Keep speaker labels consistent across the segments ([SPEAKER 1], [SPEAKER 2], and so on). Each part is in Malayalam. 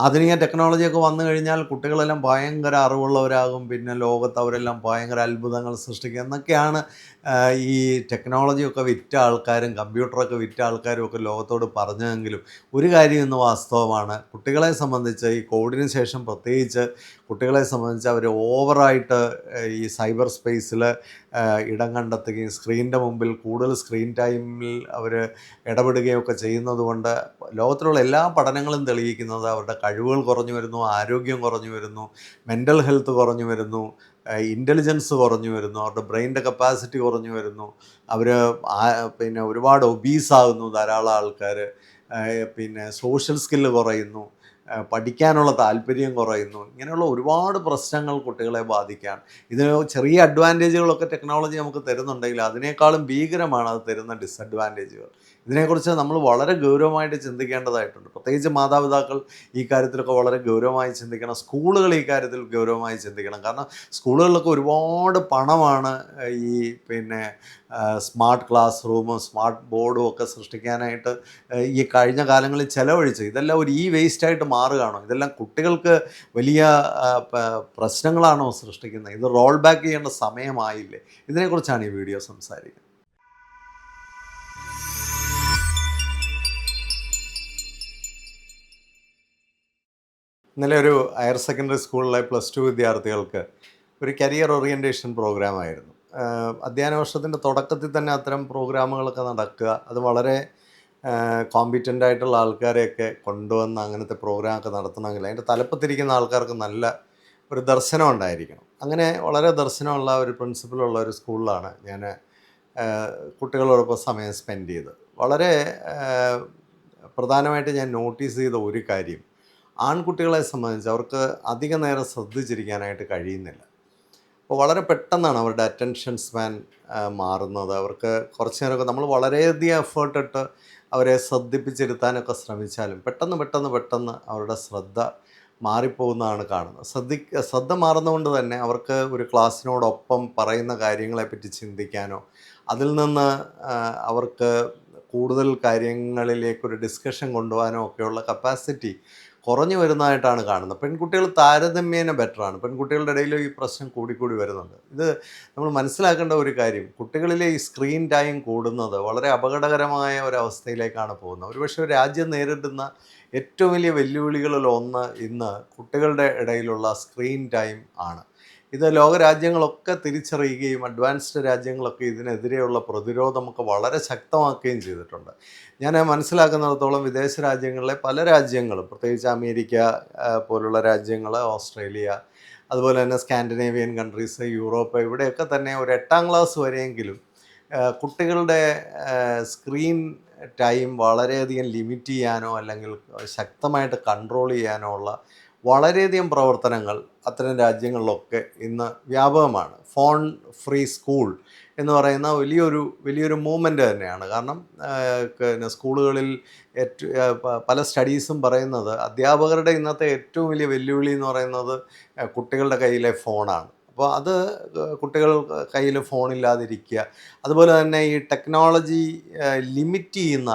[SPEAKER 1] ആധുനിക ടെക്നോളജിയൊക്കെ വന്നു കഴിഞ്ഞാൽ കുട്ടികളെല്ലാം ഭയങ്കര അറിവുള്ളവരാകും. പിന്നെ ലോകത്ത് അവരെല്ലാം ഭയങ്കര അത്ഭുതങ്ങൾ സൃഷ്ടിക്കും എന്നൊക്കെയാണ് ഈ ടെക്നോളജിയൊക്കെ വിറ്റ ആൾക്കാരും കമ്പ്യൂട്ടറൊക്കെ വിറ്റ ആൾക്കാരും ഒക്കെ ലോകത്തോട് പറഞ്ഞതെങ്കിലും ഒരു കാര്യം ഇന്ന് വാസ്തവമാണ്. കുട്ടികളെ സംബന്ധിച്ച് ഈ കോവിഡിന് ശേഷം പ്രത്യേകിച്ച് കുട്ടികളെ സംബന്ധിച്ച് അവർ ഓവറായിട്ട് ഈ സൈബർ സ്പേസിൽ ഇടം കണ്ടെത്തുകയും സ്ക്രീനിൻ്റെ മുമ്പിൽ കൂടുതൽ സ്ക്രീൻ ടൈമിൽ അവർ ഇടപെടുകയൊക്കെ ചെയ്യുന്നത് കൊണ്ട് ലോകത്തിലുള്ള എല്ലാ പഠനങ്ങളും തെളിയിക്കുന്നത് അവരുടെ കഴിവുകൾ കുറഞ്ഞു വരുന്നു, ആരോഗ്യം കുറഞ്ഞു വരുന്നു, മെൻ്റൽ ഹെൽത്ത് കുറഞ്ഞു വരുന്നു, ഇൻ്റലിജൻസ് കുറഞ്ഞു വരുന്നു, അവരുടെ ബ്രെയിനിൻ്റെ കപ്പാസിറ്റി കുറഞ്ഞു വരുന്നു, അവർ പിന്നെ ഒരുപാട് ഒബീസാകുന്നു ധാരാളം ആൾക്കാർ, പിന്നെ സോഷ്യൽ സ്കില്ല് കുറയുന്നു, പഠിക്കാനുള്ള താല്പര്യം കുറയുന്നു. ഇങ്ങനെയുള്ള ഒരുപാട് പ്രശ്നങ്ങൾ കുട്ടികളെ ബാധിക്കുകയാണ്. ഇതിന് ചെറിയ അഡ്വാൻറ്റേജുകളൊക്കെ ടെക്നോളജി നമുക്ക് തരുന്നുണ്ടെങ്കിൽ അതിനേക്കാളും ഭീകരമാണ് അത് തരുന്ന ഡിസഡ്വാൻറ്റേജുകൾ. ഇതിനെക്കുറിച്ച് നമ്മൾ വളരെ ഗൗരവമായിട്ട് ചിന്തിക്കേണ്ടതായിട്ടുണ്ട്. പ്രത്യേകിച്ച് മാതാപിതാക്കൾ ഈ കാര്യത്തിലൊക്കെ വളരെ ഗൗരവമായി ചിന്തിക്കണം. സ്കൂളുകൾ ഈ കാര്യത്തിൽ ഗൗരവമായി ചിന്തിക്കണം. കാരണം സ്കൂളുകളിലൊക്കെ ഒരുപാട് പണമാണ് ഈ പിന്നെ സ്മാർട്ട് ക്ലാസ് റൂമും സ്മാർട്ട് ബോർഡും ഒക്കെ സൃഷ്ടിക്കാനായിട്ട് ഈ കഴിഞ്ഞ കാലങ്ങളിൽ ചിലവഴിച്ച് ഇതെല്ലാം ഒരു വേസ്റ്റായിട്ട് മാറുകയാണോ? ഇതെല്ലാം കുട്ടികൾക്ക് വലിയ പ്രശ്നങ്ങളാണോ സൃഷ്ടിക്കുന്നത്? ഇത് റോൾ ബാക്ക് ചെയ്യേണ്ട സമയമായില്ലേ? ഇതിനെക്കുറിച്ചാണ് ഈ വീഡിയോ സംസാരിക്കുന്നത്. ഇന്നലെ ഒരു ഹയർ സെക്കൻഡറി സ്കൂളിലെ +2 വിദ്യാർത്ഥികൾക്ക് ഒരു കരിയർ ഓറിയൻറ്റേഷൻ പ്രോഗ്രാമായിരുന്നു. അധ്യയന വർഷത്തിൻ്റെ തുടക്കത്തിൽ തന്നെ അത്തരം പ്രോഗ്രാമുകളൊക്കെ നടക്കുക, അത് വളരെ കോമ്പിറ്റൻ്റ് ആയിട്ടുള്ള ആൾക്കാരെയൊക്കെ കൊണ്ടുവന്ന് അങ്ങനത്തെ പ്രോഗ്രാമൊക്കെ നടത്തണമെങ്കിൽ അതിൻ്റെ തലപ്പത്തിരിക്കുന്ന ആൾക്കാർക്ക് നല്ല ഒരു ദർശനം ഉണ്ടായിരിക്കണം. അങ്ങനെ വളരെ ദർശനമുള്ള ഒരു പ്രിൻസിപ്പലുള്ള ഒരു സ്കൂളിലാണ് ഞാൻ കുട്ടികളോടൊപ്പം സമയം സ്പെൻഡ് ചെയ്തത്. വളരെ പ്രധാനമായിട്ട് ഞാൻ നോട്ടീസ് ചെയ്ത ഒരു കാര്യം, ആൺകുട്ടികളെ സംബന്ധിച്ച് അവർക്ക് അധിക നേരം ശ്രദ്ധിച്ചിരിക്കാനായിട്ട് കഴിയുന്നില്ല. അപ്പോൾ വളരെ പെട്ടെന്നാണ് അവരുടെ അറ്റൻഷൻ സ്പാൻ മാറുന്നത്. അവർക്ക് കുറച്ച് നേരമൊക്കെ നമ്മൾ വളരെയധികം എഫേർട്ട് ഇട്ട് അവരെ ശ്രദ്ധിപ്പിച്ചിരുത്താനൊക്കെ ശ്രമിച്ചാലും പെട്ടെന്ന് അവരുടെ ശ്രദ്ധ മാറിപ്പോകുന്നതാണ് കാണുന്നത്. ശ്രദ്ധ മാറുന്നതുകൊണ്ട് തന്നെ അവർക്ക് ഒരു ക്ലാസ്സിനോടൊപ്പം പറയുന്ന കാര്യങ്ങളെപ്പറ്റി ചിന്തിക്കാനോ അതിൽ നിന്ന് അവർക്ക് കൂടുതൽ കാര്യങ്ങളിലേക്കൊരു ഡിസ്കഷൻ കൊണ്ടുപോകാനോ ഒക്കെയുള്ള കപ്പാസിറ്റി കുറഞ്ഞു വരുന്നതായിട്ടാണ് കാണുന്നത്. പെൺകുട്ടികൾ താരതമ്യേന ബെറ്ററാണ്. പെൺകുട്ടികളുടെ ഇടയിൽ ഈ പ്രശ്നം കൂടിക്കൂടി വരുന്നുണ്ട്. ഇത് നമ്മൾ മനസ്സിലാക്കേണ്ട ഒരു കാര്യം, കുട്ടികളിലെ ഈ സ്ക്രീൻ ടൈം കൂടുന്നത് വളരെ അപകടകരമായ ഒരവസ്ഥയിലേക്കാണ് പോകുന്നത്. ഒരുപക്ഷെ ഒരു രാജ്യം നേരിടുന്ന ഏറ്റവും വലിയ വെല്ലുവിളികളിൽ ഒന്ന് ഇന്ന് കുട്ടികളുടെ ഇടയിലുള്ള സ്ക്രീൻ ടൈം ആണ്. ഇത് ലോകരാജ്യങ്ങളൊക്കെ തിരിച്ചറിയുകയും അഡ്വാൻസ്ഡ് രാജ്യങ്ങളൊക്കെ ഇതിനെതിരെയുള്ള പ്രതിരോധമൊക്കെ വളരെ ശക്തമാക്കുകയും ചെയ്തിട്ടുണ്ട്. ഞാൻ മനസ്സിലാക്കുന്നിടത്തോളം വിദേശ രാജ്യങ്ങളിലെ പല രാജ്യങ്ങളും, പ്രത്യേകിച്ച് അമേരിക്ക പോലുള്ള രാജ്യങ്ങൾ, ഓസ്ട്രേലിയ, അതുപോലെ തന്നെ സ്കാൻഡിനേവിയൻ കൺട്രീസ്, യൂറോപ്പ്, ഇവിടെയൊക്കെ തന്നെ ഒരു 8ാം ക്ലാസ് വരെയെങ്കിലും കുട്ടികളുടെ സ്ക്രീൻ ടൈം വളരെയധികം ലിമിറ്റ് ചെയ്യാനോ അല്ലെങ്കിൽ ശക്തമായിട്ട് കൺട്രോൾ ചെയ്യാനോ ഉള്ള വളരെയധികം പ്രവർത്തനങ്ങൾ അത്തരം രാജ്യങ്ങളിലൊക്കെ ഇന്ന് വ്യാപകമാണ്. ഫോൺ ഫ്രീ സ്കൂൾ എന്ന് പറയുന്ന വലിയൊരു മൂവ്മെൻറ്റ് തന്നെയാണ്. കാരണം പിന്നെ സ്കൂളുകളിൽ പല സ്റ്റഡീസും പറയുന്നത് അധ്യാപകരുടെ ഇന്നത്തെ ഏറ്റവും വലിയ വെല്ലുവിളി എന്ന് പറയുന്നത് കുട്ടികളുടെ കയ്യിലെ ഫോണാണ്. അപ്പോൾ അത് കുട്ടികൾ കയ്യിൽ ഫോണില്ലാതിരിക്കുക, അതുപോലെ തന്നെ ഈ ടെക്നോളജി ലിമിറ്റ് ചെയ്യുന്ന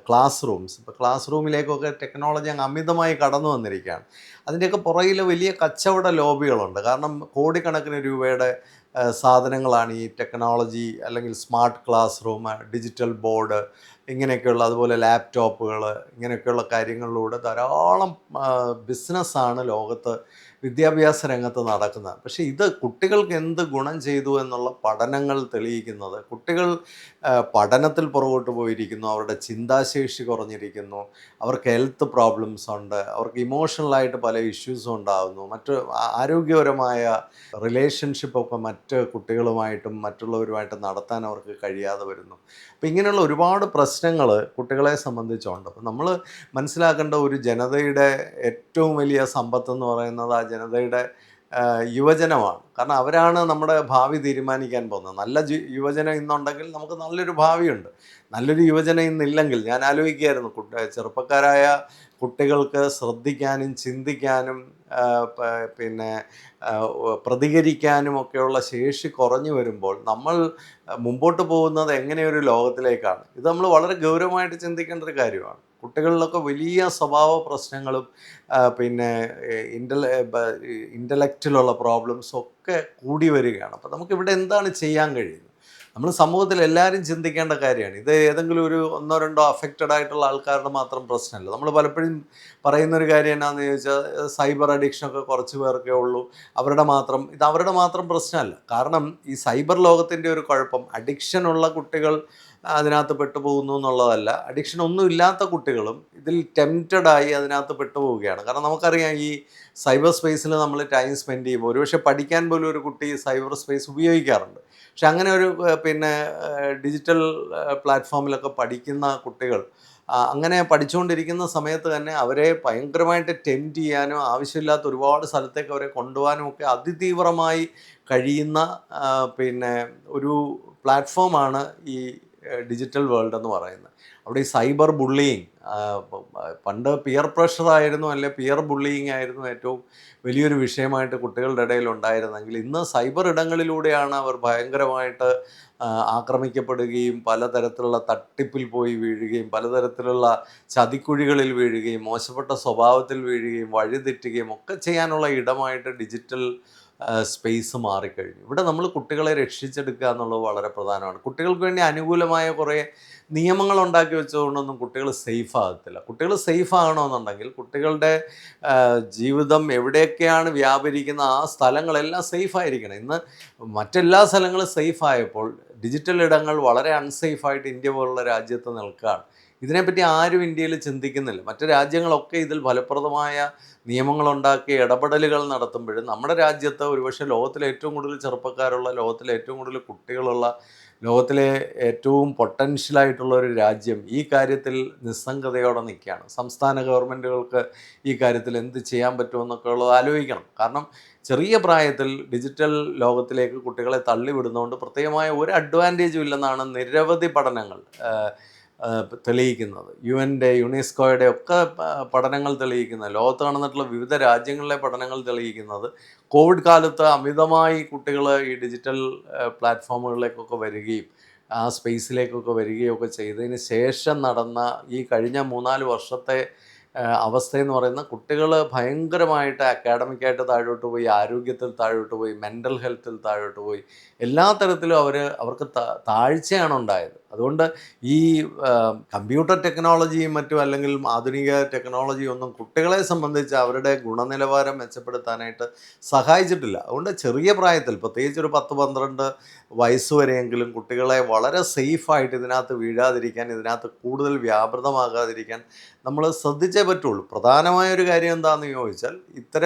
[SPEAKER 1] ക്ലാസ് റൂംസ്, ഇപ്പോൾ ക്ലാസ് റൂമിലേക്കൊക്കെ ടെക്നോളജി അങ്ങ് അമിതമായി കടന്നു വന്നിരിക്കുകയാണ്. അതിൻ്റെയൊക്കെ പുറകിൽ വലിയ കച്ചവട ലോബികളുണ്ട്. കാരണം കോടിക്കണക്കിന് രൂപയുടെ സാധനങ്ങളാണ് ഈ ടെക്നോളജി അല്ലെങ്കിൽ smart class room, digital board, ഇങ്ങനെയൊക്കെയുള്ള, അതുപോലെ ലാപ്ടോപ്പുകൾ, ഇങ്ങനെയൊക്കെയുള്ള കാര്യങ്ങളിലൂടെ ധാരാളം ബിസിനസ്സാണ് ലോകത്ത് വിദ്യാഭ്യാസ രംഗത്ത് നടക്കുന്നത്. പക്ഷേ ഇത് കുട്ടികൾക്ക് എന്ത് ഗുണം ചെയ്തു എന്നുള്ള പഠനങ്ങൾ തെളിയിക്കുന്നത്, കുട്ടികൾ പഠനത്തിൽ പുറകോട്ട് പോയിരിക്കുന്നു, അവരുടെ ചിന്താശേഷി കുറഞ്ഞിരിക്കുന്നു, അവർക്ക് ഹെൽത്ത് പ്രോബ്ലംസ് ഉണ്ട്, അവർക്ക് ഇമോഷണലായിട്ട് പല ഇഷ്യൂസും ഉണ്ടാകുന്നു, മറ്റ് ആരോഗ്യപരമായ റിലേഷൻഷിപ്പൊക്കെ മറ്റ് കുട്ടികളുമായിട്ടും മറ്റുള്ളവരുമായിട്ടും നടത്താൻ അവർക്ക് കഴിയാതെ വരുന്നു. അപ്പോൾ ഇങ്ങനെയുള്ള ഒരുപാട് പ്രശ്നങ്ങൾ കുട്ടികളെ സംബന്ധിച്ചുണ്ട്. അപ്പോൾ നമ്മൾ മനസ്സിലാക്കേണ്ട ഒരു ജനതയുടെ ഏറ്റവും വലിയ സമ്പത്തെന്ന് പറയുന്നത് ആ ജനതയുടെ യുവജനമാണ്. കാരണം അവരാണ് നമ്മുടെ ഭാവി തീരുമാനിക്കാൻ പോകുന്നത്. നല്ല യുവജനം ഇന്നുണ്ടെങ്കിൽ നമുക്ക് നല്ലൊരു ഭാവിയുണ്ട്. നല്ലൊരു യുവജനം ഇന്നില്ലെങ്കിൽ, ഞാൻ ആലോചിക്കുകയായിരുന്നു, ചെറുപ്പക്കാരായ കുട്ടികൾക്ക് ശ്രദ്ധിക്കാനും ചിന്തിക്കാനും പിന്നെ പ്രതികരിക്കാനും ഒക്കെയുള്ള ശേഷി കുറഞ്ഞു വരുമ്പോൾ നമ്മൾ മുമ്പോട്ട് പോകുന്നത് എങ്ങനെയൊരു ലോകത്തിലേക്കാണ്? ഇത് നമ്മൾ വളരെ ഗൗരവമായിട്ട് ചിന്തിക്കേണ്ട ഒരു കാര്യമാണ്. കുട്ടികളിലൊക്കെ വലിയ സ്വഭാവ പ്രശ്നങ്ങളും പിന്നെ ഇൻ്റലക്റ്റിലുള്ള പ്രോബ്ലംസും ഒക്കെ കൂടി വരികയാണ്. അപ്പോൾ നമുക്കിവിടെ എന്താണ് ചെയ്യാൻ കഴിയുന്നത്? നമ്മൾ സമൂഹത്തിൽ എല്ലാവരും ചിന്തിക്കേണ്ട കാര്യമാണ്. ഇത് ഏതെങ്കിലും ഒരു ഒന്നോ രണ്ടോ അഫക്റ്റഡ് ആയിട്ടുള്ള ആൾക്കാരുടെ മാത്രം പ്രശ്നമല്ല. നമ്മൾ പലപ്പോഴും പറയുന്നൊരു കാര്യം എന്നാന്ന് ചോദിച്ചാൽ സൈബർ അഡിക്ഷനൊക്കെ കുറച്ച് പേർക്കേ ഉള്ളൂ, അവരുടെ മാത്രം പ്രശ്നമല്ല. കാരണം ഈ സൈബർ ലോകത്തിൻ്റെ ഒരു കുഴപ്പം അഡിക്ഷനുള്ള കുട്ടികൾ അതിനകത്ത് പെട്ടുപോകുന്നു എന്നുള്ളതല്ല, അഡിക്ഷൻ ഒന്നും ഇല്ലാത്ത കുട്ടികളും ഇതിൽ ടെംപ്റ്റഡായി അതിനകത്ത് പെട്ടുപോവുകയാണ്. കാരണം നമുക്കറിയാം ഈ സൈബർ സ്പേസിൽ നമ്മൾ ടൈം സ്പെൻഡ് ചെയ്യുമ്പോൾ ഒരുപക്ഷെ പഠിക്കാൻ പോലും ഒരു കുട്ടി സൈബർ സ്പേസ് ഉപയോഗിക്കാറുണ്ട്. പക്ഷെ അങ്ങനെ ഒരു ഡിജിറ്റൽ പ്ലാറ്റ്ഫോമിലൊക്കെ പഠിക്കുന്ന കുട്ടികൾ അങ്ങനെ പഠിച്ചുകൊണ്ടിരിക്കുന്ന സമയത്ത് തന്നെ അവരെ ഭയങ്കരമായിട്ട് ടെംപ്റ്റ് ചെയ്യാനും ആവശ്യമില്ലാത്ത ഒരുപാട് സ്ഥലത്തേക്ക് അവരെ കൊണ്ടുപോകാനും ഒക്കെ അതിതീവ്രമായി കഴിയുന്ന പിന്നെ ഒരു പ്ലാറ്റ്ഫോമാണ് ഈ ഡിജിറ്റൽ വേൾഡ് എന്ന് പറയുന്നത്. അവിടെ ഈ സൈബർ ബുള്ളിയിങ്, പണ്ട് പിയർ പ്രഷറായിരുന്നു, അല്ലെ പിയർ ബുള്ളിയിങ് ആയിരുന്നു ഏറ്റവും വലിയൊരു വിഷയമായിട്ട് കുട്ടികളുടെ ഇടയിൽ ഉണ്ടായിരുന്നെങ്കിൽ ഇന്ന് സൈബർ ഇടങ്ങളിലൂടെയാണ് അവർ ഭയങ്കരമായിട്ട് ആക്രമിക്കപ്പെടുകയും പലതരത്തിലുള്ള തട്ടിപ്പിൽ പോയി വീഴുകയും പലതരത്തിലുള്ള ചതിക്കുഴികളിൽ വീഴുകയും മോശപ്പെട്ട സ്വഭാവത്തിൽ വീഴുകയും വഴിതെറ്റുകയും ഒക്കെ ചെയ്യാനുള്ള ഇടമായിട്ട് ഡിജിറ്റൽ സ്പേസ് മാറിക്കഴിഞ്ഞു. ഇവിടെ നമ്മൾ കുട്ടികളെ രക്ഷിച്ചെടുക്കുക എന്നുള്ളത് വളരെ പ്രധാനമാണ്. കുട്ടികൾക്ക് വേണ്ടി അനുകൂലമായ കുറേ നിയമങ്ങൾ ഉണ്ടാക്കി വെച്ചുകൊണ്ടൊന്നും കുട്ടികൾ സേഫ് ആകത്തില്ല. കുട്ടികൾ സേഫ് ആകണമെന്നുണ്ടെങ്കിൽ കുട്ടികളുടെ ജീവിതം എവിടെയൊക്കെയാണ് വ്യാപരിക്കുന്ന ആ സ്ഥലങ്ങളെല്ലാം സേഫ് ആയിരിക്കണം. ഇന്ന് മറ്റെല്ലാ സ്ഥലങ്ങളും സേഫ് ആയപ്പോൾ ഡിജിറ്റൽ ഇടങ്ങൾ വളരെ അൺസേഫായിട്ട് ഇന്ത്യ പോലുള്ള രാജ്യത്ത് നിൽക്കുകയാണ്. ഇതിനെപ്പറ്റി ആരും ഇന്ത്യയിൽ ചിന്തിക്കുന്നില്ല. മറ്റ് രാജ്യങ്ങളൊക്കെ ഇതിൽ ഫലപ്രദമായ നിയമങ്ങളുണ്ടാക്കി ഇടപെടലുകൾ നടത്തുമ്പോഴും നമ്മുടെ രാജ്യത്ത് ഒരുപക്ഷെ ലോകത്തിലെ ഏറ്റവും കൂടുതൽ ചെറുപ്പക്കാരുള്ള, ലോകത്തിലെ ഏറ്റവും കൂടുതൽ കുട്ടികളുള്ള, ലോകത്തിലെ ഏറ്റവും പൊട്ടൻഷ്യലായിട്ടുള്ള ഒരു രാജ്യം ഈ കാര്യത്തിൽ നിസ്സംഗതയോടെ നിൽക്കുകയാണ്. സംസ്ഥാന ഗവൺമെൻറ്റുകൾക്ക് ഈ കാര്യത്തിൽ എന്ത് ചെയ്യാൻ പറ്റുമെന്നൊക്കെ ഉള്ളത് ആലോചിക്കണം. കാരണം ചെറിയ പ്രായത്തിൽ ഡിജിറ്റൽ ലോകത്തിലേക്ക് കുട്ടികളെ തള്ളിവിടുന്നതുകൊണ്ട് പ്രത്യേകമായ ഒരു അഡ്വാൻറ്റേജും ഇല്ലെന്നാണ് നിരവധി പഠനങ്ങൾ തെളിയിക്കുന്നത്. യുനെസ്കോയുടെ ഒക്കെ പഠനങ്ങൾ തെളിയിക്കുന്നത്, ലോകത്ത് നടന്നിട്ടുള്ള വിവിധ രാജ്യങ്ങളിലെ പഠനങ്ങൾ തെളിയിക്കുന്നത് കോവിഡ് കാലത്ത് അമിതമായി കുട്ടികൾ ഈ ഡിജിറ്റൽ പ്ലാറ്റ്ഫോമുകളിലേക്കൊക്കെ വരികയും ആ സ്പേസിലേക്കൊക്കെ വരികയൊക്കെ ചെയ്തതിന് ശേഷം നടന്ന ഈ കഴിഞ്ഞ 3-4 വർഷത്തെ അവസ്ഥയെന്ന് പറയുന്ന കുട്ടികൾ ഭയങ്കരമായിട്ട് അക്കാഡമിക്കായിട്ട് താഴോട്ട് പോയി, ആരോഗ്യത്തിൽ താഴോട്ട് പോയി, മെൻ്റൽ ഹെൽത്തിൽ താഴോട്ട് പോയി, എല്ലാ തരത്തിലും അവർക്ക് താഴ്ചയാണ് ഉണ്ടായത്. അതുകൊണ്ട് ഈ കമ്പ്യൂട്ടർ ടെക്നോളജിയും മറ്റും അല്ലെങ്കിൽ ആധുനിക ടെക്നോളജിയും ഒന്നും കുട്ടികളെ സംബന്ധിച്ച് അവരുടെ ഗുണനിലവാരം മെച്ചപ്പെടുത്താനായിട്ട് സഹായിച്ചിട്ടില്ല. അതുകൊണ്ട് ചെറിയ പ്രായത്തിൽ പ്രത്യേകിച്ച് ഒരു 10-12 വയസ്സ് വരെയെങ്കിലും കുട്ടികളെ വളരെ സേഫായിട്ട് ഇതിനകത്ത് വീഴാതിരിക്കാൻ, ഇതിനകത്ത് കൂടുതൽ വ്യാപൃതമാകാതിരിക്കാൻ നമ്മൾ ശ്രദ്ധിച്ചേ പറ്റുള്ളൂ. പ്രധാനമായൊരു കാര്യം എന്താണെന്ന് ചോദിച്ചാൽ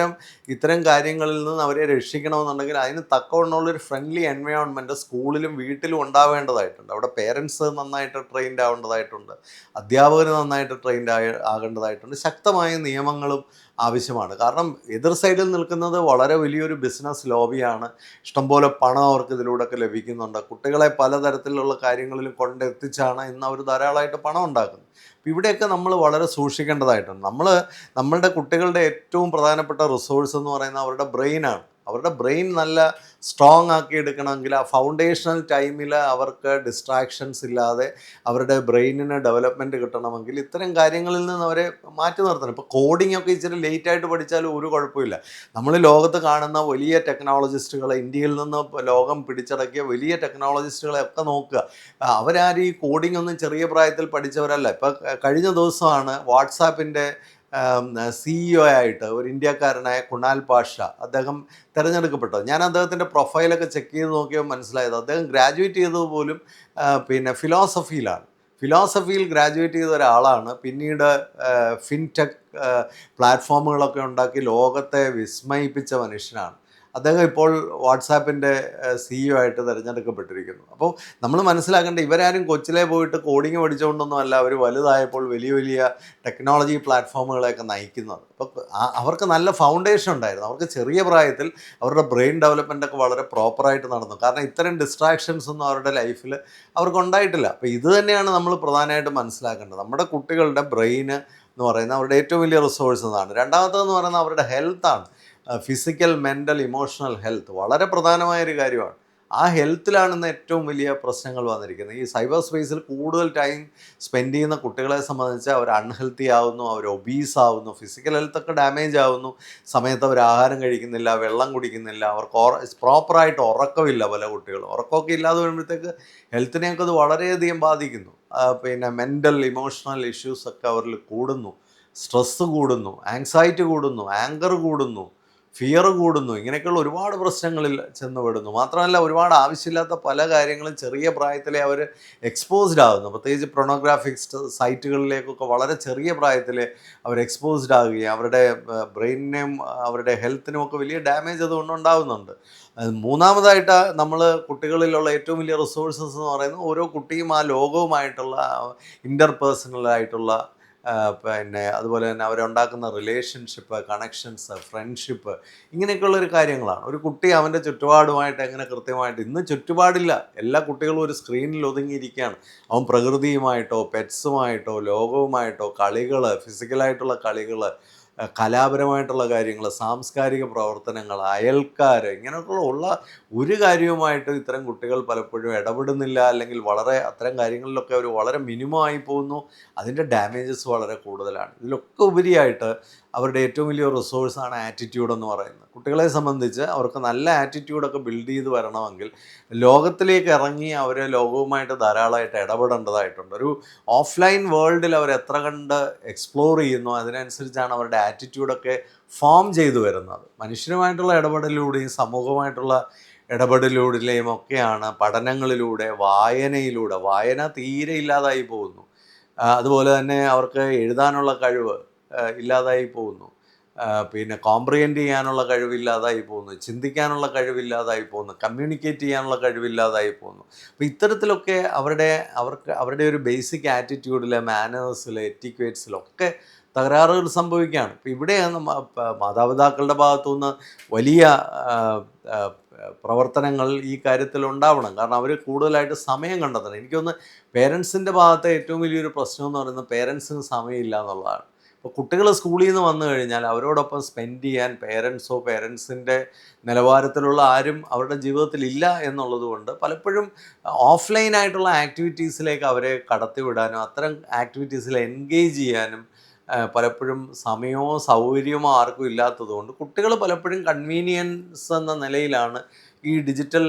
[SPEAKER 1] ഇത്തരം കാര്യങ്ങളിൽ നിന്ന് അവരെ രക്ഷിക്കണമെന്നുണ്ടെങ്കിൽ അതിന് തക്കവണ്ണമുള്ളൊരു ഫ്രണ്ട്ലി എൻവയോൺമെൻറ്റ് സ്കൂളിലും വീട്ടിലും ഉണ്ടാവേണ്ടതായിട്ടുണ്ട്. അവിടെ പേരൻസ് നന്നായിട്ട് ട്രെയിൻഡ് ആവേണ്ടതായിട്ടുണ്ട്, അധ്യാപകർ നന്നായിട്ട് ട്രെയിൻഡ് ആകേണ്ടതായിട്ടുണ്ട്, ശക്തമായ നിയമങ്ങളും ആവശ്യമാണ്. കാരണം എതിർ സൈഡിൽ നിൽക്കുന്നത് വളരെ വലിയൊരു ബിസിനസ് ലോബിയാണ്. ഇഷ്ടംപോലെ പണം അവർക്ക് ഇതിലൂടെയൊക്കെ ലഭിക്കുന്നുണ്ട്. കുട്ടികളെ പലതരത്തിലുള്ള കാര്യങ്ങളിലും കൊണ്ടെത്തിച്ചാണ് ഇന്ന് അവർ ധാരാളമായിട്ട് പണം ഉണ്ടാക്കുന്നത്. അപ്പോൾ ഇവിടെയൊക്കെ നമ്മൾ വളരെ സൂക്ഷിക്കേണ്ടതായിട്ടുണ്ട്. നമ്മളുടെ കുട്ടികളുടെ ഏറ്റവും പ്രധാനപ്പെട്ട റിസോഴ്സ് എന്ന് പറയുന്നത് അവരുടെ ബ്രെയിനാണ്. അവരുടെ ബ്രെയിൻ നല്ല സ്ട്രോങ് ആക്കി എടുക്കണമെങ്കിൽ ആ ഫൗണ്ടേഷണൽ ടൈമിൽ അവർക്ക് ഡിസ്ട്രാക്ഷൻസ് ഇല്ലാതെ അവരുടെ ബ്രെയിനിന് ഡെവലപ്മെൻറ്റ് കിട്ടണമെങ്കിൽ ഇത്തരം കാര്യങ്ങളിൽ നിന്ന് അവരെ മാറ്റി നിർത്തണം. ഇപ്പോൾ കോഡിംഗ് ഒക്കെ ഇച്ചിരി ലേറ്റായിട്ട് പഠിച്ചാലും ഒരു കുഴപ്പമില്ല. നമ്മൾ ലോകത്ത് കാണുന്ന വലിയ ടെക്നോളജിസ്റ്റുകളെ, ഇന്ത്യയിൽ നിന്ന് ലോകം പിടിച്ചടക്കിയ വലിയ ടെക്നോളജിസ്റ്റുകളെ ഒക്കെ നോക്കുക. അവരാരും ഈ കോഡിംഗ് ഒന്നും ചെറിയ പ്രായത്തിൽ പഠിച്ചവരല്ല. ഇപ്പോൾ കഴിഞ്ഞ ദിവസമാണ് വാട്സാപ്പിൻ്റെ CEO ആയിട്ട് ഒരു ഇന്ത്യക്കാരനായ കുണാൽ പാഷ അദ്ദേഹം തിരഞ്ഞെടുക്കപ്പെട്ടത്. ഞാൻ അദ്ദേഹത്തിൻ്റെ പ്രൊഫൈലൊക്കെ ചെക്ക് ചെയ്ത് നോക്കിയപ്പോൾ മനസ്സിലായത് അദ്ദേഹം ഗ്രാജുവേറ്റ് ചെയ്തത് പോലും ഫിലോസഫിയിൽ ഗ്രാജുവേറ്റ് ചെയ്ത ഒരാളാണ്. പിന്നീട് ഫിൻടെക് പ്ലാറ്റ്ഫോമുകളൊക്കെ ഉണ്ടാക്കി ലോകത്തെ വിസ്മയിപ്പിച്ച മനുഷ്യനാണ്. അദ്ദേഹം ഇപ്പോൾ വാട്സാപ്പിൻ്റെ CEO ആയിട്ട് തിരഞ്ഞെടുക്കപ്പെട്ടിരിക്കുന്നു. അപ്പോൾ നമ്മൾ മനസ്സിലാക്കേണ്ട, ഇവരാരും കൊച്ചിലെ പോയിട്ട് കോഡിങ് പഠിച്ചുകൊണ്ടൊന്നും അല്ല അവർ വലുതായപ്പോൾ വലിയ വലിയ ടെക്നോളജി പ്ലാറ്റ്ഫോമുകളെയൊക്കെ നയിക്കുന്നത്. അപ്പോൾ അവർക്ക് നല്ല ഫൗണ്ടേഷൻ ഉണ്ടായിരുന്നു. അവർക്ക് ചെറിയ പ്രായത്തിൽ അവരുടെ ബ്രെയിൻ ഡെവലപ്മെൻറ്റൊക്കെ വളരെ പ്രോപ്പറായിട്ട് നടന്നു. കാരണം ഇത്തരം ഡിസ്ട്രാക്ഷൻസ് ഒന്നും അവരുടെ ലൈഫിൽ അവർക്ക് ഉണ്ടായിട്ടില്ല. അപ്പോൾ ഇത് തന്നെയാണ് നമ്മൾ പ്രധാനമായിട്ട് മനസ്സിലാക്കേണ്ടത്. നമ്മുടെ കുട്ടികളുടെ ബ്രെയിന് എന്ന് പറയുന്നത് അവരുടെ ഏറ്റവും വലിയ റിസോഴ്സ് എന്നാണ്. രണ്ടാമത്തേതെന്ന് പറയുന്നത് അവരുടെ ഹെൽത്താണ്. ഫിസിക്കൽ, മെൻ്റൽ, ഇമോഷണൽ ഹെൽത്ത് വളരെ പ്രധാനമായൊരു കാര്യമാണ്. ആ ഹെൽത്തിലാണ് ഇന്ന് ഏറ്റവും വലിയ പ്രശ്നങ്ങൾ വന്നിരിക്കുന്നത്. ഈ സൈബർ സ്പേസിൽ കൂടുതൽ ടൈം സ്പെൻഡ് ചെയ്യുന്ന കുട്ടികളെ സംബന്ധിച്ച് അവർ അൺഹെൽത്തി ആവുന്നു, അവർ ഒബീസ് ആവുന്നു, ഫിസിക്കൽ ഹെൽത്തൊക്കെ ഡാമേജ് ആവുന്നു. സമയത്ത് അവർ ആഹാരം കഴിക്കുന്നില്ല, വെള്ളം കുടിക്കുന്നില്ല, അവർക്ക് പ്രോപ്പറായിട്ട് ഉറക്കമില്ല. പല കുട്ടികളും ഉറക്കമൊക്കെ ഇല്ലാതെ വരുമ്പോഴത്തേക്ക് ഹെൽത്തിനെയൊക്കെ അത് വളരെയധികം ബാധിക്കുന്നു. പിന്നെ മെൻ്റൽ ഇമോഷണൽ ഇഷ്യൂസൊക്കെ അവരിൽ കൂടുന്നു, സ്ട്രെസ്സ് കൂടുന്നു, ആങ്സൈറ്റി കൂടുന്നു, ആങ്കർ കൂടുന്നു, ഫിയർ കൂടുന്നു. ഇങ്ങനെയൊക്കെയുള്ള ഒരുപാട് പ്രശ്നങ്ങളിൽ ചെന്ന് മാത്രമല്ല, ഒരുപാട് ആവശ്യമില്ലാത്ത പല കാര്യങ്ങളും ചെറിയ പ്രായത്തിലെ അവർ എക്സ്പോസ്ഡ് ആകുന്നു. പ്രത്യേകിച്ച് പ്രൊണോഗ്രാഫിക് സൈറ്റുകളിലേക്കൊക്കെ വളരെ ചെറിയ പ്രായത്തിൽ അവർ എക്സ്പോസ്ഡ് ആകുകയും അവരുടെ ബ്രെയിനിനെയും അവരുടെ ഹെൽത്തിനും ഒക്കെ വലിയ ഡാമേജ് അതുകൊണ്ട് ഉണ്ടാകുന്നുണ്ട്. മൂന്നാമതായിട്ട് നമ്മൾ കുട്ടികളിലുള്ള ഏറ്റവും വലിയ റിസോഴ്സസ് എന്ന് പറയുന്നത് ഓരോ കുട്ടിയും ആ ലോകവുമായിട്ടുള്ള ഇൻ്റർപേഴ്സണലായിട്ടുള്ള പിന്നെ അതുപോലെ തന്നെ അവരുണ്ടാക്കുന്ന റിലേഷൻഷിപ്പ്, കണക്ഷൻസ്, ഫ്രണ്ട്ഷിപ്പ്, ഇങ്ങനെയൊക്കെയുള്ളൊരു കാര്യങ്ങളാണ്. ഒരു കുട്ടി അവൻ്റെ ചുറ്റുപാടുമായിട്ട് എങ്ങനെ കൃത്യമായിട്ട്, ഇന്ന് ചുറ്റുപാടില്ല, എല്ലാ കുട്ടികളും ഒരു സ്ക്രീനിൽ ഒതുങ്ങിയിരിക്കുകയാണ്. അവൻ പ്രകൃതിയുമായിട്ടോ പെറ്റ്സുമായിട്ടോ ലോകവുമായിട്ടോ കളികൾ, ഫിസിക്കലായിട്ടുള്ള കളികൾ, കലാപരമായിട്ടുള്ള കാര്യങ്ങൾ, സാംസ്കാരിക പ്രവർത്തനങ്ങൾ, അയൽക്കാർ, ഇങ്ങനെയൊക്കെയുള്ള ഒരു കാര്യവുമായിട്ട് ഇത്തരം കുട്ടികൾ പലപ്പോഴും ഇടപെടുന്നില്ല. അല്ലെങ്കിൽ വളരെ അത്തരം കാര്യങ്ങളിലൊക്കെ അവർ വളരെ മിനിമം ആയി പോകുന്നു. അതിൻ്റെ ഡാമേജസ് വളരെ കൂടുതലാണ്. ഇതിലൊക്കെ ഉപരിയായിട്ട് അവരുടെ ഏറ്റവും വലിയ റിസോഴ്സാണ് ആറ്റിറ്റ്യൂഡ് എന്ന് പറയുന്നത്. കുട്ടികളെ സംബന്ധിച്ച് അവർക്ക് നല്ല ആറ്റിറ്റ്യൂഡൊക്കെ ബിൽഡ് ചെയ്ത് വരണമെങ്കിൽ ലോകത്തിലേക്ക് ഇറങ്ങി അവർ ലോകവുമായിട്ട് ധാരാളമായിട്ട് ഇടപെടേണ്ടതായിട്ടുണ്ട്. ഒരു ഓഫ്ലൈൻ വേൾഡിൽ അവർ എത്ര കണ്ട് എക്സ്പ്ലോർ ചെയ്യുന്നു അതിനനുസരിച്ചാണ് അവരുടെ ആറ്റിറ്റ്യൂഡൊക്കെ ഫോം ചെയ്തു വരുന്നത്. മനുഷ്യരുമായിട്ടുള്ള ഇടപെടലിലൂടെയും സമൂഹമായിട്ടുള്ള ഇടപെടലിലൂടെയും ഒക്കെയാണ് പഠനങ്ങളിലൂടെ, വായന തീരെ ഇല്ലാതായി പോകുന്നു. അതുപോലെ തന്നെ അവർക്ക് എഴുതാനുള്ള കഴിവ് ഇല്ലാതായി പോകുന്നു. പിന്നെ കോംപ്രിഹെൻഡ് ചെയ്യാനുള്ള കഴിവില്ലാതായി പോകുന്നു, ചിന്തിക്കാനുള്ള കഴിവില്ലാതായി പോകുന്നു, കമ്മ്യൂണിക്കേറ്റ് ചെയ്യാനുള്ള കഴിവില്ലാതായി പോകുന്നു. അപ്പോൾ ഇത്തരത്തിലൊക്കെ അവരുടെ ഒരു ബേസിക് ആറ്റിറ്റ്യൂഡിൽ, മാനേഴ്സിൽ, എറ്റിക്വേറ്റ്സിലൊക്കെ തകരാറുകൾ സംഭവിക്കുകയാണ്. ഇപ്പോൾ ഇവിടെ മാതാപിതാക്കളുടെ ഭാഗത്തുനിന്ന് വലിയ പ്രവർത്തനങ്ങൾ ഈ കാര്യത്തിൽ ഉണ്ടാവണം. കാരണം അവർ കൂടുതലായിട്ട് സമയം കണ്ടെത്തണം. എനിക്കൊന്ന് പേരൻസിൻ്റെ ഭാഗത്തെ ഏറ്റവും വലിയൊരു പ്രശ്നം എന്ന് പറയുന്നത് പേരൻസിന് സമയമില്ല എന്നുള്ളതാണ്. ഇപ്പോൾ കുട്ടികൾ സ്കൂളിൽ നിന്ന് വന്നു കഴിഞ്ഞാൽ അവരോടൊപ്പം സ്പെൻഡ് ചെയ്യാൻ പേരൻസിൻ്റെ നിലവാരത്തിലുള്ള ആരും അവരുടെ ജീവിതത്തിൽ ഇല്ല എന്നുള്ളത് കൊണ്ട് പലപ്പോഴും ഓഫ്ലൈനായിട്ടുള്ള ആക്ടിവിറ്റീസിലേക്ക് അവരെ കടത്തിവിടാനും അത്തരം ആക്ടിവിറ്റീസിൽ എൻഗേജ് ചെയ്യാനും പലപ്പോഴും സമയമോ സൗകര്യമോ ആർക്കും ഇല്ലാത്തതുകൊണ്ട് കുട്ടികൾ പലപ്പോഴും കൺവീനിയൻസ് എന്ന നിലയിലാണ് ഈ ഡിജിറ്റൽ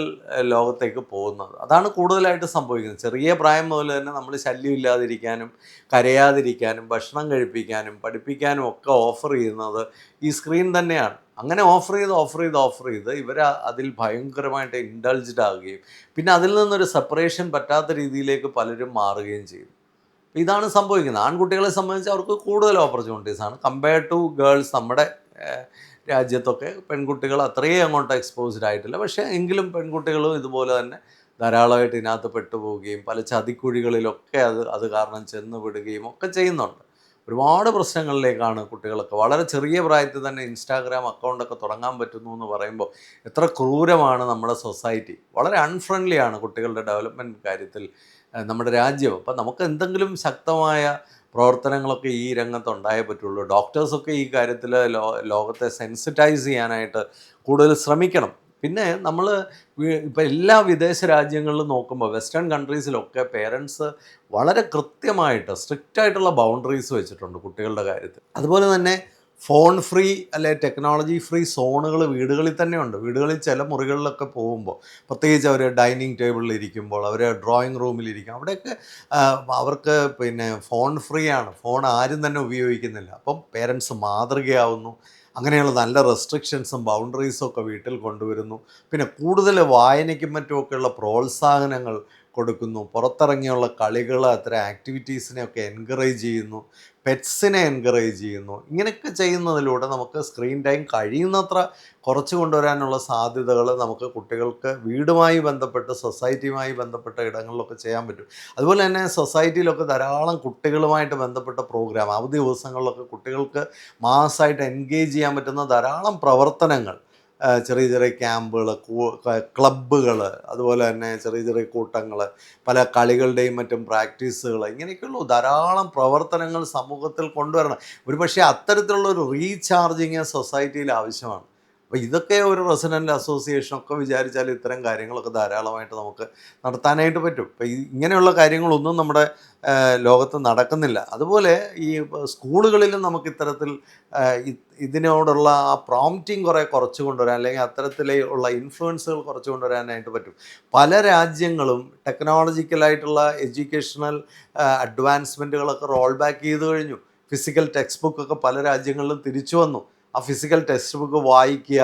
[SPEAKER 1] ലോകത്തേക്ക് പോകുന്നത്. അതാണ് കൂടുതലായിട്ട് സംഭവിക്കുന്നത്. ചെറിയ പ്രായം മുതൽ തന്നെ നമ്മൾ ശല്യമില്ലാതിരിക്കാനും കരയാതിരിക്കാനും ഭക്ഷണം കഴിപ്പിക്കാനും പഠിപ്പിക്കാനും ഒക്കെ ഓഫർ ചെയ്യുന്നത് ഈ സ്ക്രീൻ തന്നെയാണ്. അങ്ങനെ ഓഫർ ചെയ്ത് ഇവർ അതിൽ ഭയങ്കരമായിട്ട് ഇൻഡൾജ്ഡ് ആവുകയും പിന്നെ അതിൽ നിന്നൊരു സെപ്പറേഷൻ പറ്റാത്ത രീതിയിലേക്ക് പലരും മാറുകയും ചെയ്യും. ഇതാണ് സംഭവിക്കുന്നത്. ആൺകുട്ടികളെ സംബന്ധിച്ച് അവർക്ക് കൂടുതൽ ഓപ്പർച്യൂണിറ്റീസാണ് കമ്പയർഡ് ടു ഗേൾസ്. നമ്മുടെ രാജ്യത്തൊക്കെ പെൺകുട്ടികൾ അത്രയും അങ്ങോട്ട് എക്സ്പോസ്ഡ് ആയിട്ടില്ല. പക്ഷേ എങ്കിലും പെൺകുട്ടികളും ഇതുപോലെ തന്നെ ധാരാളമായിട്ട് ഇതിനകത്ത് പെട്ടുപോവുകയും പല ചതിക്കുഴികളിലൊക്കെ അത് കാരണം ചെന്ന് വിടുകയും ഒക്കെ ചെയ്യുന്നുണ്ട്. ഒരുപാട് പ്രശ്നങ്ങളിലേക്കാണ് കുട്ടികളൊക്കെ വളരെ ചെറിയ പ്രായത്തിൽ തന്നെ ഇൻസ്റ്റാഗ്രാം അക്കൗണ്ടൊക്കെ തുടങ്ങാൻ പറ്റുന്നു എന്ന് പറയുമ്പോൾ എത്ര ക്രൂരമാണ് നമ്മുടെ സൊസൈറ്റി. വളരെ അൺഫ്രണ്ട്ലിയാണ് കുട്ടികളുടെ ഡെവലപ്മെൻറ്റ് കാര്യത്തിൽ നമ്മുടെ രാജ്യം. അപ്പം നമുക്ക് എന്തെങ്കിലും ശക്തമായ പ്രവർത്തനങ്ങളൊക്കെ ഈ രംഗത്തുണ്ടായേ പറ്റുള്ളൂ. ഡോക്ടേഴ്സൊക്കെ ഈ കാര്യത്തിൽ ലോകത്തെ സെൻസിറ്റൈസ് ചെയ്യാനായിട്ട് കൂടുതൽ ശ്രമിക്കണം. പിന്നെ നമ്മൾ ഇപ്പോൾ എല്ലാ വിദേശ രാജ്യങ്ങളിലും നോക്കുമ്പോൾ വെസ്റ്റേൺ കൺട്രീസിലൊക്കെ പേരൻസ് വളരെ കൃത്യമായിട്ട് സ്ട്രിക്റ്റായിട്ടുള്ള ബൗണ്ടറീസ് വെച്ചിട്ടുണ്ട് കുട്ടികളുടെ കാര്യത്തിൽ. അതുപോലെ തന്നെ ഫോൺ ഫ്രീ അല്ലെ ടെക്നോളജി ഫ്രീ സോണുകൾ വീടുകളിൽ തന്നെയുണ്ട്. വീടുകളിൽ ചില മുറികളിലൊക്കെ പോകുമ്പോൾ പ്രത്യേകിച്ച് അവർ ഡൈനിങ് ടേബിളിൽ ഇരിക്കുമ്പോൾ, അവർ ഡ്രോയിങ് റൂമിലിരിക്കും, അവിടെയൊക്കെ അവർക്ക് പിന്നെ ഫോൺ ഫ്രീ ആണ്. ഫോൺ ആരും തന്നെ ഉപയോഗിക്കുന്നില്ല. അപ്പം പേരൻസ് മാതൃകയാവുന്നു. അങ്ങനെയുള്ള നല്ല റെസ്ട്രിക്ഷൻസും ബൗണ്ടറീസും ഒക്കെ വീട്ടിൽ കൊണ്ടുവരുന്നു. പിന്നെ കൂടുതൽ വായനയ്ക്കും മറ്റുമൊക്കെയുള്ള പ്രോത്സാഹനങ്ങൾ കൊടുക്കുന്നു. പുറത്തിറങ്ങിയുള്ള കളികൾ, അത്തരം ആക്ടിവിറ്റീസിനെയൊക്കെ എൻകറേജ് ചെയ്യുന്നു. പെറ്റ്സിനെ എൻകറേജ് ചെയ്യുന്നു. ഇങ്ങനെയൊക്കെ ചെയ്യുന്നതിലൂടെ നമുക്ക് സ്ക്രീൻ ടൈം കഴിയുന്നത്ര കുറച്ച് കൊണ്ടുവരാനുള്ള സാധ്യതകൾ നമുക്ക് കുട്ടികൾക്ക് വീടുമായി ബന്ധപ്പെട്ട് സൊസൈറ്റിയുമായി ബന്ധപ്പെട്ട ഇടങ്ങളിലൊക്കെ ചെയ്യാൻ പറ്റും. അതുപോലെ തന്നെ സൊസൈറ്റിയിലൊക്കെ ധാരാളം കുട്ടികളുമായിട്ട് ബന്ധപ്പെട്ട പ്രോഗ്രാം, അവധി ദിവസങ്ങളിലൊക്കെ കുട്ടികൾക്ക് മാസ്സായിട്ട് എൻഗേജ് ചെയ്യാൻ പറ്റുന്ന ധാരാളം പ്രവർത്തനങ്ങൾ, ചെറിയ ചെറിയ ക്യാമ്പുകൾ, ക്ലബ്ബുകൾ, അതുപോലെ തന്നെ ചെറിയ ചെറിയ കൂട്ടങ്ങൾ, പല കളികളുടെയും മറ്റും പ്രാക്ടീസുകൾ, ഇങ്ങനെയൊക്കെയുള്ള ധാരാളം പ്രവർത്തനങ്ങൾ സമൂഹത്തിൽ കൊണ്ടുവരണം. ഒരുപക്ഷെ അത്തരത്തിലുള്ളൊരു റീചാർജിങ് സൊസൈറ്റിയിൽ ആവശ്യമാണ്. അപ്പോൾ ഇതൊക്കെ ഒരു റെസിഡൻ്റ് അസോസിയേഷനൊക്കെ വിചാരിച്ചാൽ ഇത്തരം കാര്യങ്ങളൊക്കെ ധാരാളമായിട്ട് നമുക്ക് നടത്താനായിട്ട് പറ്റും. ഇപ്പോൾ ഇങ്ങനെയുള്ള കാര്യങ്ങളൊന്നും നമ്മുടെ ലോകത്ത് നടക്കുന്നില്ല. അതുപോലെ ഈ സ്കൂളുകളിലും നമുക്ക് ഇത്തരത്തിൽ ഇതിനോടുള്ള ആ പ്രോംപ്റ്റിങ് കുറച്ച് കൊണ്ടുവരാൻ, അല്ലെങ്കിൽ അത്തരത്തിലുള്ള ഇൻഫ്ലുവൻസുകൾ കുറച്ച് കൊണ്ടുവരാനായിട്ട് പറ്റും. പല രാജ്യങ്ങളും ടെക്നോളജിക്കലായിട്ടുള്ള എഡ്യൂക്കേഷണൽ അഡ്വാൻസ്മെൻറ്റുകളൊക്കെ റോൾ ബാക്ക് ചെയ്ത് കഴിഞ്ഞു. ഫിസിക്കൽ ടെക്സ്റ്റ് ബുക്കൊക്കെ പല രാജ്യങ്ങളിലും തിരിച്ചു വന്നു. ആ ഫിസിക്കൽ ടെക്സ്റ്റ് ബുക്ക് വായിക്കുക,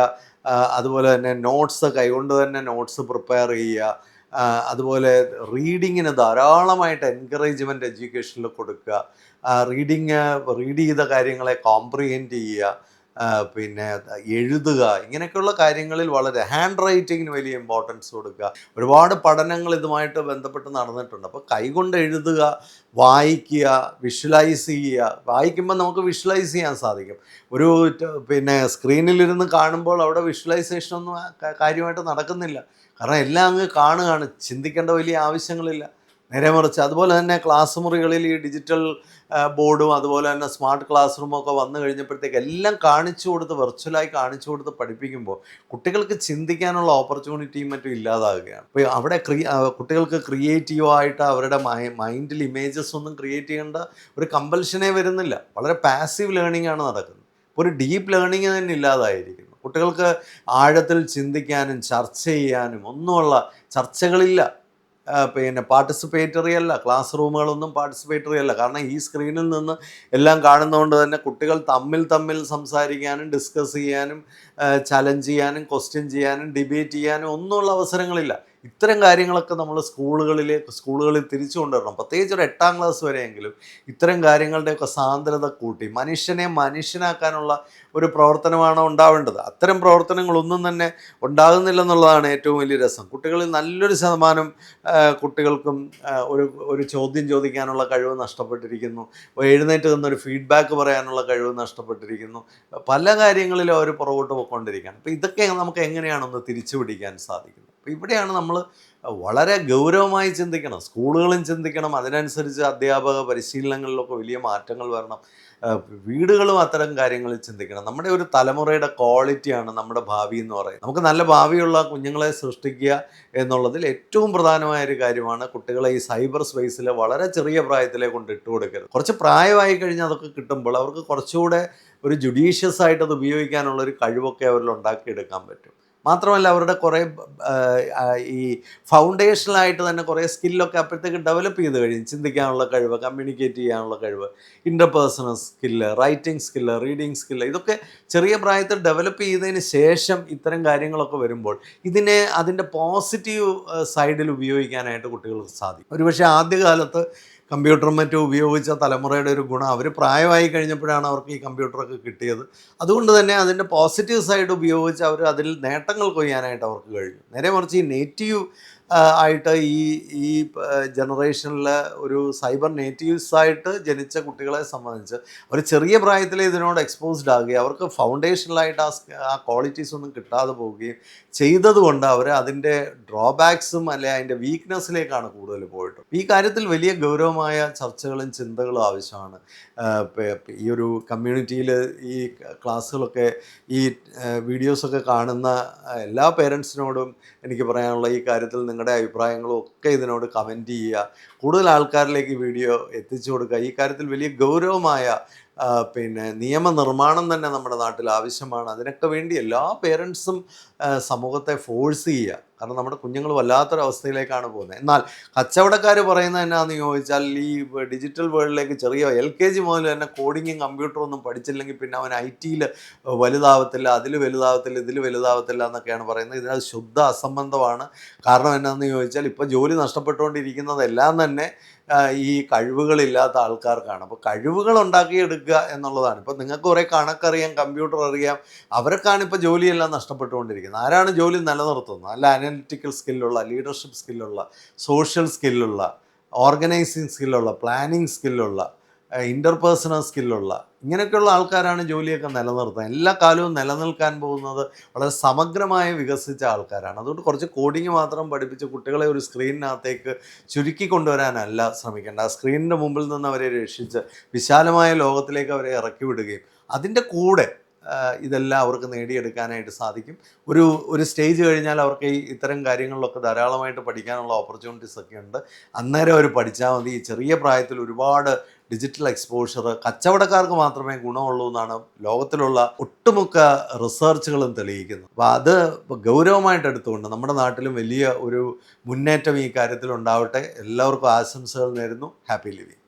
[SPEAKER 1] അതുപോലെ തന്നെ നോട്ട്സ് കൈകൊണ്ട് തന്നെ നോട്ട്സ് പ്രിപ്പയർ ചെയ്യുക, അതുപോലെ റീഡിങ്ങിന് ധാരാളമായിട്ട് എൻകറേജ്മെൻറ്റ് എഡ്യൂക്കേഷനിൽ കൊടുക്കുക, റീഡ് ചെയ്ത കാര്യങ്ങളെ കോംപ്രിഹെൻഡ് ചെയ്യുക, പിന്നെ എഴുതുക, ഇങ്ങനെയൊക്കെയുള്ള കാര്യങ്ങളിൽ വളരെ ഹാൻഡ് റൈറ്റിങ്ങിന് വലിയ ഇമ്പോർട്ടൻസ് കൊടുക്കുക. ഒരുപാട് പഠനങ്ങൾ ഇതുമായിട്ട് ബന്ധപ്പെട്ട് നടന്നിട്ടുണ്ട്. അപ്പോൾ കൈകൊണ്ട് എഴുതുക, വായിക്കുക, വിഷ്വലൈസ് ചെയ്യുക. വായിക്കുമ്പോൾ നമുക്ക് വിഷ്വലൈസ് ചെയ്യാൻ സാധിക്കും. ഒരു പിന്നെ സ്ക്രീനിലിരുന്ന് കാണുമ്പോൾ അവിടെ വിഷ്വലൈസേഷനൊന്നും കാര്യമായിട്ട് നടക്കുന്നില്ല. കാരണം എല്ലാം അങ്ങ് കാണുകയാണ്, ചിന്തിക്കേണ്ട വലിയ ആവശ്യങ്ങളില്ല. നേരെ മറിച്ച് അതുപോലെ തന്നെ ക്ലാസ് മുറികളിൽ ഈ ഡിജിറ്റൽ ബോർഡും അതുപോലെ തന്നെ സ്മാർട്ട് ക്ലാസ് റൂമൊക്കെ വന്നു കഴിഞ്ഞപ്പോഴത്തേക്ക് എല്ലാം കാണിച്ചു കൊടുത്ത്, വെർച്വലായി കാണിച്ചു കൊടുത്ത് പഠിപ്പിക്കുമ്പോൾ കുട്ടികൾക്ക് ചിന്തിക്കാനുള്ള ഓപ്പർച്യൂണിറ്റിയും മറ്റും ഇല്ലാതാകുകയാണ്. അപ്പോൾ അവിടെ കുട്ടികൾക്ക് ക്രിയേറ്റീവായിട്ട് അവരുടെ മൈൻഡിൽ ഇമേജസ് ഒന്നും ക്രിയേറ്റ് ചെയ്യേണ്ട ഒരു കമ്പൽഷനേ വരുന്നില്ല. വളരെ പാസീവ് ലേണിംഗ് ആണ് നടക്കുന്നത്. ഒരു ഡീപ്പ് ലേണിംഗ് തന്നെ ഇല്ലാതായിരിക്കുന്നു. കുട്ടികൾക്ക് ആഴത്തിൽ ചിന്തിക്കാനും ചർച്ച ചെയ്യാനും ഒന്നുമുള്ള ചർച്ചകളില്ല. പിന്നെ പാർട്ടിസിപ്പേറ്ററി അല്ല, ക്ലാസ് റൂമുകളൊന്നും പാർട്ടിസിപ്പേറ്ററി അല്ല. കാരണം ഈ സ്ക്രീനിൽ നിന്ന് എല്ലാം കാണുന്നതുകൊണ്ട് തന്നെ കുട്ടികൾ തമ്മിൽ സംസാരിക്കാനും ഡിസ്കസ് ചെയ്യാനും ചലഞ്ച് ചെയ്യാനും ക്വസ്റ്റ്യൻ ചെയ്യാനും ഡിബേറ്റ് ചെയ്യാനും ഒന്നുമുള്ള അവസരങ്ങളില്ല. ഇത്തരം കാര്യങ്ങളൊക്കെ നമ്മൾ സ്കൂളുകളിൽ തിരിച്ചു കൊണ്ടുവരണം. പ്രത്യേകിച്ച് ഒരു 8ാം ക്ലാസ് വരെയെങ്കിലും ഇത്തരം കാര്യങ്ങളുടെയൊക്കെ സാന്ദ്രത കൂട്ടി മനുഷ്യനെ മനുഷ്യനാക്കാനുള്ള ഒരു പ്രവർത്തനമാണ് ഉണ്ടാവേണ്ടത്. അത്തരം പ്രവർത്തനങ്ങളൊന്നും തന്നെ ഉണ്ടാകുന്നില്ലെന്നുള്ളതാണ് ഏറ്റവും വലിയ രസം. കുട്ടികളിൽ നല്ലൊരു ശതമാനം കുട്ടികൾക്കും ഒരു ചോദ്യം ചോദിക്കാനുള്ള കഴിവ് നഷ്ടപ്പെട്ടിരിക്കുന്നു. എഴുന്നേറ്റ് നിന്നൊരു ഫീഡ്ബാക്ക് പറയാനുള്ള കഴിവ് നഷ്ടപ്പെട്ടിരിക്കുന്നു. പല കാര്യങ്ങളിലും അവർ പുറകോട്ട് പോയിക്കൊണ്ടിരിക്കുകയാണ്. അപ്പോൾ ഇതൊക്കെ നമുക്ക് എങ്ങനെയാണൊന്ന് തിരിച്ചു പിടിക്കാൻ സാധിക്കുന്നത്? അപ്പോൾ ഇവിടെയാണ് നമ്മൾ വളരെ ഗൗരവമായി ചിന്തിക്കണം. സ്കൂളുകളും ചിന്തിക്കണം. അതിനനുസരിച്ച് അധ്യാപക പരിശീലനങ്ങളിലൊക്കെ വലിയ മാറ്റങ്ങൾ വരണം. വീടുകളും അത്തരം കാര്യങ്ങളിൽ ചിന്തിക്കണം. നമ്മുടെ ഒരു തലമുറയുടെ ക്വാളിറ്റിയാണ് നമ്മുടെ ഭാവി എന്ന് പറയുന്നത്. നമുക്ക് നല്ല ഭാവിയുള്ള കുഞ്ഞുങ്ങളെ സൃഷ്ടിക്കുക എന്നുള്ളതിൽ ഏറ്റവും പ്രധാനമായ ഒരു കാര്യമാണ് കുട്ടികളെ ഈ സൈബർ സ്പേസിൽ വളരെ ചെറിയ പ്രായത്തിലെ കൊണ്ട് ഇട്ട് കൊടുക്കരുത്. കുറച്ച് പ്രായമായി കഴിഞ്ഞാൽ അതൊക്കെ കിട്ടുമ്പോൾ അവർക്ക് കുറച്ചുകൂടെ ഒരു ജുഡീഷ്യസ് ആയിട്ട് അത് ഉപയോഗിക്കാനുള്ളൊരു കഴിവൊക്കെ അവരിൽ ഉണ്ടാക്കിയെടുക്കാൻ പറ്റും. മാത്രമല്ല അവരുടെ കുറേ ഈ ഫൗണ്ടേഷണലായിട്ട് തന്നെ കുറേ സ്കില്ലൊക്കെ അപ്പോഴത്തേക്ക് ഡെവലപ്പ് ചെയ്ത് കഴിയും. ചിന്തിക്കാനുള്ള കഴിവ്, കമ്മ്യൂണിക്കേറ്റ് ചെയ്യാനുള്ള കഴിവ്, interpersonal skill, writing skill, reading skill, ഇതൊക്കെ ചെറിയ പ്രായത്തിൽ ഡെവലപ്പ് ചെയ്തതിന് ശേഷം ഇത്തരം കാര്യങ്ങളൊക്കെ വരുമ്പോൾ ഇതിനെ അതിൻ്റെ പോസിറ്റീവ് സൈഡിൽ ഉപയോഗിക്കാനായിട്ട് കുട്ടികൾക്ക് സാധിക്കും. ഒരുപക്ഷെ ആദ്യകാലത്ത് കമ്പ്യൂട്ടറും മറ്റും ഉപയോഗിച്ച തലമുറയുടെ ഒരു ഗുണം അവർ പ്രായമായി കഴിഞ്ഞപ്പോഴാണ് അവർക്ക് ഈ കമ്പ്യൂട്ടറൊക്കെ കിട്ടിയത്. അതുകൊണ്ട് തന്നെ അതിൻ്റെ പോസിറ്റീവ് സൈഡ് ഉപയോഗിച്ച് അവർ അതിൽ നേട്ടങ്ങൾ കൊയ്യാനായിട്ട് അവർക്ക് കഴിഞ്ഞു. നേരെ മറിച്ച് ഈ നേറ്റീവ് ആയിട്ട് ഈ ജനറേഷനിൽ ഒരു സൈബർ നേറ്റീവ്സായിട്ട് ജനിച്ച കുട്ടികളെ സംബന്ധിച്ച് അവർ ചെറിയ പ്രായത്തിൽ ഇതിനോട് എക്സ്പോസ്ഡ് ആകുകയും അവർക്ക് ഫൗണ്ടേഷണലായിട്ട് ആ ക്വാളിറ്റീസ് ഒന്നും കിട്ടാതെ പോവുകയും ചെയ്തതുകൊണ്ട് അവർ അതിൻ്റെ ഡ്രോബാക്സും അല്ലെ അതിൻ്റെ വീക്ക്നെസ്സിലേക്കാണ് കൂടുതൽ പോയിട്ട്. ഈ കാര്യത്തിൽ വലിയ ഗൗരവമായ ചർച്ചകളും ചിന്തകളും ആവശ്യമാണ്. ഈ ഒരു കമ്മ്യൂണിറ്റിയിൽ ഈ ക്ലാസ്സുകളൊക്കെ ഈ വീഡിയോസൊക്കെ കാണുന്ന എല്ലാ പേരൻസിനോടും എനിക്ക് പറയാനുള്ള ഈ കാര്യത്തിൽ നിങ്ങളുടെ അഭിപ്രായങ്ങളും ഒക്കെ ഇതിനോട് കമൻറ്റ് ചെയ്യുക. കൂടുതൽ ആൾക്കാരിലേക്ക് ഈ വീഡിയോ എത്തിച്ചു കൊടുക്കുക. ഈ കാര്യത്തിൽ വലിയ ഗൗരവമായ നിയമനിർമ്മാണം തന്നെ നമ്മുടെ നാട്ടിൽ ആവശ്യമാണ്. അതിനൊക്കെ വേണ്ടി എല്ലാ പേരൻസും സമൂഹത്തെ ഫോഴ്സ് ചെയ്യുക. കാരണം നമ്മുടെ കുഞ്ഞുങ്ങൾ വല്ലാത്തൊരവസ്ഥയിലേക്കാണ് പോകുന്നത്. എന്നാൽ കച്ചവടക്കാർ പറയുന്നത് എന്നാന്ന് ചോദിച്ചാൽ ഈ ഡിജിറ്റൽ വേൾഡിലേക്ക് ചെറിയ LKG മുതൽ തന്നെ കോഡിങ്ങും കമ്പ്യൂട്ടറും ഒന്നും പഠിച്ചില്ലെങ്കിൽ പിന്നെ അവൻ IT-യിൽ വലുതാവത്തില്ല, അതിൽ വലുതാവത്തില്ല, ഇതിൽ വലുതാവത്തില്ല എന്നൊക്കെയാണ് പറയുന്നത്. ഇതിനകത്ത് ശുദ്ധ അസംബന്ധമാണ്. കാരണം എന്നാന്ന് ചോദിച്ചാൽ ഇപ്പോൾ ജോലി നഷ്ടപ്പെട്ടുകൊണ്ടിരിക്കുന്നതെല്ലാം തന്നെ ഈ കഴിവുകളില്ലാത്ത ആൾക്കാർക്കാണ്. അപ്പോൾ കഴിവുകൾ ഉണ്ടാക്കിയെടുക്കുക എന്നുള്ളതാണ്. ഇപ്പോൾ നിങ്ങൾക്ക് കുറേ കണക്കറിയാം, കമ്പ്യൂട്ടർ അറിയാം, അവർക്കാണ് ഇപ്പോൾ ജോലിയെല്ലാം നഷ്ടപ്പെട്ടുകൊണ്ടിരിക്കുന്നത്. ആരാണ് ജോലി നിലനിർത്തുന്നത്? നല്ല അനലിറ്റിക്കൽ സ്കില്ലുള്ള, ലീഡർഷിപ്പ് സ്കില്ലുള്ള, സോഷ്യൽ സ്കില്ലുള്ള, ഓർഗനൈസിങ് സ്കില്ലുള്ള, പ്ലാനിങ് സ്കില്ലുള്ള, ഇൻ്റർപേഴ്സണൽ സ്കില്ലുള്ള, ഇങ്ങനെയൊക്കെയുള്ള ആൾക്കാരാണ് ജോലിയൊക്കെ നിലനിർത്തുന്നത്. എല്ലാ കാലവും നിലനിൽക്കാൻ പോകുന്നത് വളരെ സമഗ്രമായി വികസിച്ച ആൾക്കാരാണ്. അതുകൊണ്ട് കുറച്ച് കോഡിങ് മാത്രം പഠിപ്പിച്ച് കുട്ടികളെ ഒരു സ്ക്രീനിനകത്തേക്ക് ചുരുക്കി കൊണ്ടുവരാനല്ല ശ്രമിക്കേണ്ട. ആ സ്ക്രീനിൻ്റെ മുമ്പിൽ നിന്ന് അവരെ രക്ഷിച്ച് വിശാലമായ ലോകത്തിലേക്ക് അവരെ ഇറക്കി വിടുകയും അതിൻ്റെ കൂടെ ഇതെല്ലാം അവർക്ക് നേടിയെടുക്കാനായിട്ട് സാധിക്കും. ഒരു ഒരു സ്റ്റേജ് കഴിഞ്ഞാൽ അവർക്ക് ഇത്തരം കാര്യങ്ങളിലൊക്കെ ധാരാളമായിട്ട് പഠിക്കാനുള്ള ഓപ്പർച്യൂണിറ്റീസ് ഒക്കെ ഉണ്ട്. അന്നേരം അവർ പഠിച്ചാൽ മതി. ചെറിയ പ്രായത്തിൽ ഒരുപാട് ഡിജിറ്റൽ എക്സ്പോഷർ കച്ചവടക്കാർക്ക് മാത്രമേ ഗുണമുള്ളൂ എന്നാണ് ലോകത്തിലുള്ള ഒട്ടുമുക്ക റിസർച്ചുകളും തെളിയിക്കുന്നത്. അപ്പോൾ അത് ഗൗരവമായിട്ട് എടുത്തുകൊണ്ട് നമ്മുടെ നാട്ടിലും വലിയ ഒരു മുന്നേറ്റം ഈ കാര്യത്തിൽ ഉണ്ടാവട്ടെ. എല്ലാവർക്കും ആശംസകൾ നേരുന്നു. Happy living.